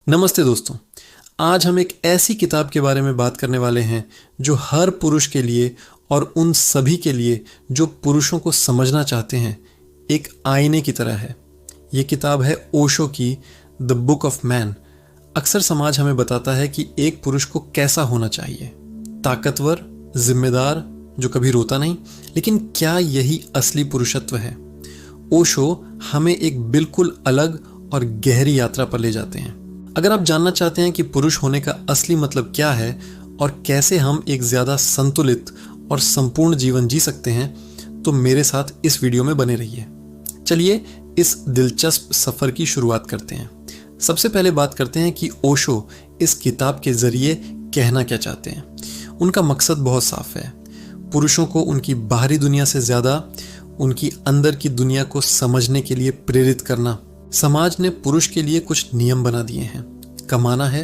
नमस्ते दोस्तों। आज हम एक ऐसी किताब के बारे में बात करने वाले हैं जो हर पुरुष के लिए और उन सभी के लिए जो पुरुषों को समझना चाहते हैं एक आईने की तरह है। ये किताब है ओशो की द बुक ऑफ मैन। अक्सर समाज हमें बताता है कि एक पुरुष को कैसा होना चाहिए, ताकतवर, जिम्मेदार, जो कभी रोता नहीं। लेकिन क्या यही असली पुरुषत्व है? ओशो हमें एक बिल्कुल अलग और गहरी यात्रा पर ले जाते हैं। अगर आप जानना चाहते हैं कि पुरुष होने का असली मतलब क्या है और कैसे हम एक ज़्यादा संतुलित और संपूर्ण जीवन जी सकते हैं, तो मेरे साथ इस वीडियो में बने रहिए। चलिए इस दिलचस्प सफ़र की शुरुआत करते हैं। सबसे पहले बात करते हैं कि ओशो इस किताब के ज़रिए कहना क्या चाहते हैं। उनका मकसद बहुत साफ है, पुरुषों को उनकी बाहरी दुनिया से ज़्यादा उनकी अंदर की दुनिया को समझने के लिए प्रेरित करना। समाज ने पुरुष के लिए कुछ नियम बना दिए हैं। कमाना है,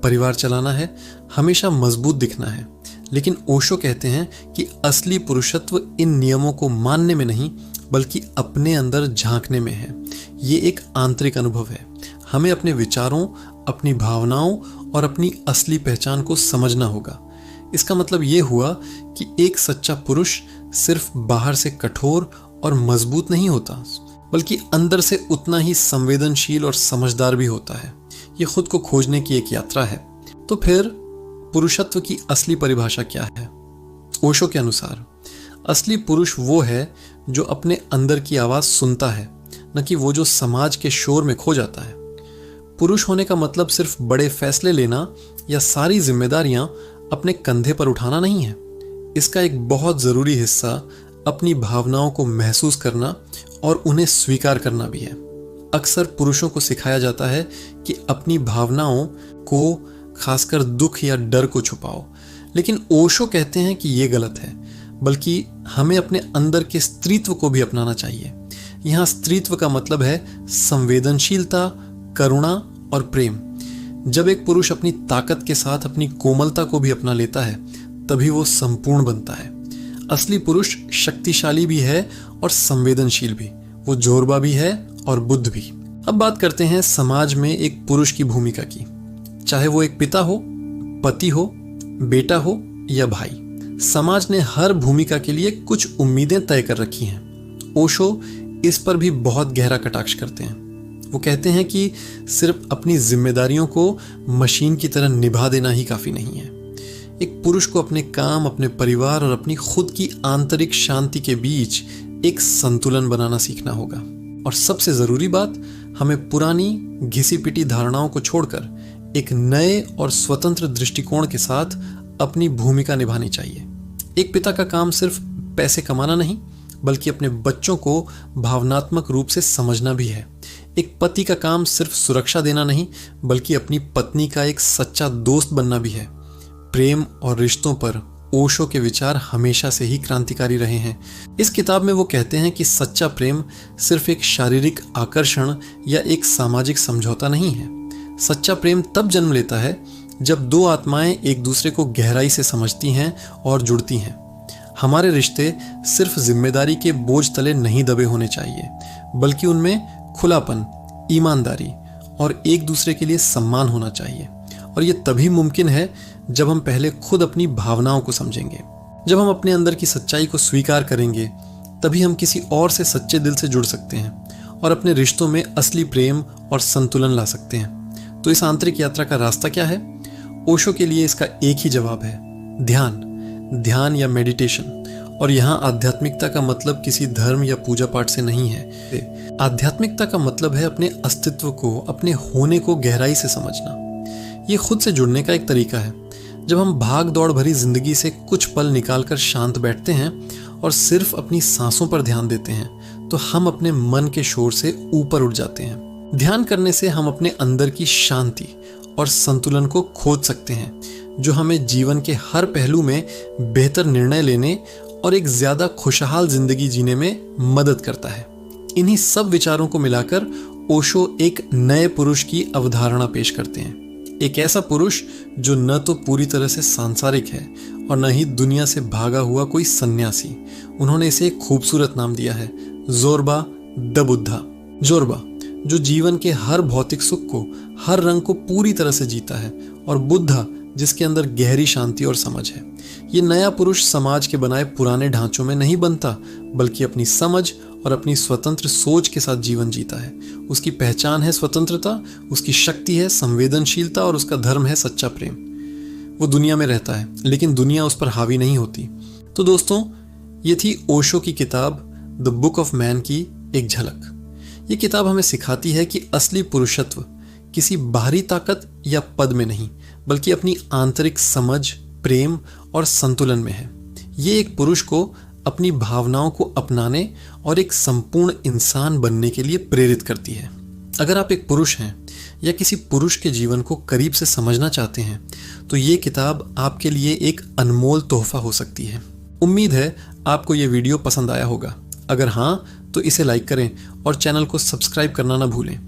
परिवार चलाना है, हमेशा मजबूत दिखना है। लेकिन ओशो कहते हैं कि असली पुरुषत्व इन नियमों को मानने में नहीं, बल्कि अपने अंदर झांकने में है। ये एक आंतरिक अनुभव है। हमें अपने विचारों, अपनी भावनाओं और अपनी असली पहचान को समझना होगा। इसका मतलब ये हुआ कि एक सच्चा पुरुष सिर्फ बाहर से कठोर और मजबूत नहीं होता, बल्कि अंदर से उतना ही संवेदनशील और समझदार भी होता है। ये खुद को खोजने की एक यात्रा है। तो फिर पुरुषत्व की असली परिभाषा क्या है? ओशो के अनुसार असली पुरुष वो है जो अपने अंदर की आवाज़ सुनता है, न कि वो जो समाज के शोर में खो जाता है। पुरुष होने का मतलब सिर्फ बड़े फैसले लेना या सारी जिम्मेदारियां अपने कंधे पर उठाना नहीं है। इसका एक बहुत ज़रूरी हिस्सा अपनी भावनाओं को महसूस करना और उन्हें स्वीकार करना भी है। अक्सर पुरुषों को सिखाया जाता है कि अपनी भावनाओं को, खासकर दुख या डर को, छुपाओ। लेकिन ओशो कहते हैं कि ये गलत है, बल्कि हमें अपने अंदर के स्त्रीत्व को भी अपनाना चाहिए। यहाँ स्त्रीत्व का मतलब है संवेदनशीलता, करुणा और प्रेम। जब एक पुरुष अपनी ताकत के साथ अपनी कोमलता को भी अपना लेता है, तभी वो संपूर्ण बनता है। असली पुरुष शक्तिशाली भी है और संवेदनशील भी। वो जोरबा भी है और बुद्ध भी। अब बात करते हैं समाज में एक पुरुष की भूमिका की। चाहे वो एक पिता हो, पति हो, बेटा हो या भाई, समाज ने हर भूमिका के लिए कुछ उम्मीदें तय कर रखी हैं। ओशो इस पर भी बहुत गहरा कटाक्ष करते हैं। वो कहते हैं कि सिर्फ अपनी जिम्मेदारियों को मशीन की तरह निभा देना ही काफ़ी नहीं है। एक पुरुष को अपने काम, अपने परिवार और अपनी खुद की आंतरिक शांति के बीच एक संतुलन बनाना सीखना होगा। और सबसे ज़रूरी बात, हमें पुरानी घिसी पिटी धारणाओं को छोड़कर एक नए और स्वतंत्र दृष्टिकोण के साथ अपनी भूमिका निभानी चाहिए। एक पिता का काम सिर्फ पैसे कमाना नहीं, बल्कि अपने बच्चों को भावनात्मक रूप से समझना भी है। एक पति का काम सिर्फ सुरक्षा देना नहीं, बल्कि अपनी पत्नी का एक सच्चा दोस्त बनना भी है। प्रेम और रिश्तों पर ओशो के विचार हमेशा से ही क्रांतिकारी रहे हैं। इस किताब में वो कहते हैं कि सच्चा प्रेम सिर्फ एक शारीरिक आकर्षण या एक सामाजिक समझौता नहीं है। सच्चा प्रेम तब जन्म लेता है जब दो आत्माएं एक दूसरे को गहराई से समझती हैं और जुड़ती हैं। हमारे रिश्ते सिर्फ जिम्मेदारी के बोझ तले नहीं दबे होने चाहिए, बल्कि उनमें खुलापन, ईमानदारी और एक दूसरे के लिए सम्मान होना चाहिए। और ये तभी मुमकिन है जब हम पहले खुद अपनी भावनाओं को समझेंगे। जब हम अपने अंदर की सच्चाई को स्वीकार करेंगे, तभी हम किसी और से सच्चे दिल से जुड़ सकते हैं और अपने रिश्तों में असली प्रेम और संतुलन ला सकते हैं। तो इस आंतरिक यात्रा का रास्ता क्या है? ओशो के लिए इसका एक ही जवाब है, ध्यान या मेडिटेशन। और यहाँ आध्यात्मिकता का मतलब किसी धर्म या पूजा पाठ से नहीं है। आध्यात्मिकता का मतलब है अपने अस्तित्व को, अपने होने को गहराई से समझना। ये खुद से जुड़ने का एक तरीका है। जब हम भाग दौड़ भरी जिंदगी से कुछ पल निकालकर शांत बैठते हैं और सिर्फ अपनी सांसों पर ध्यान देते हैं, तो हम अपने मन के शोर से ऊपर उठ जाते हैं। ध्यान करने से हम अपने अंदर की शांति और संतुलन को खोज सकते हैं, जो हमें जीवन के हर पहलू में बेहतर निर्णय लेने और एक ज़्यादा खुशहाल जिंदगी जीने में मदद करता है। इन्हीं सब विचारों को मिलाकर ओशो एक नए पुरुष की अवधारणा पेश करते हैं। एक ऐसा पुरुष जो न तो पूरी तरह से सांसारिक है और न ही दुनिया से भागा हुआ कोई सन्यासी। उन्होंने इसे एक खूबसूरत नाम दिया है, जोरबा द बुद्धा। जोरबा जो जीवन के हर भौतिक सुख को हर रंग को पूरी तरह से जीता है, और बुद्धा जिसके अंदर गहरी शांति और समझ है। ये नया पुरुष समाज के बनाए पुराने ढांचों में नहीं बनता, बल्कि अपनी समझ और अपनी स्वतंत्र सोच के साथ जीवन जीता है। उसकी पहचान है स्वतंत्रता, उसकी शक्ति है संवेदनशीलता, और उसका धर्म है सच्चा प्रेम। वो दुनिया में रहता है, लेकिन दुनिया उस पर हावी नहीं होती। तो दोस्तों, ये थी ओशो की किताब द बुक ऑफ मैन की एक झलक। ये किताब हमें सिखाती है कि असली पुरुषत्व किसी बाहरी ताकत या पद में नहीं, बल्कि अपनी आंतरिक समझ, प्रेम और संतुलन में है। ये एक पुरुष को अपनी भावनाओं को अपनाने और एक संपूर्ण इंसान बनने के लिए प्रेरित करती है। अगर आप एक पुरुष हैं या किसी पुरुष के जीवन को करीब से समझना चाहते हैं, तो ये किताब आपके लिए एक अनमोल तोहफा हो सकती है। उम्मीद है आपको ये वीडियो पसंद आया होगा। अगर हाँ, तो इसे लाइक करें और चैनल को सब्सक्राइब करना ना भूलें।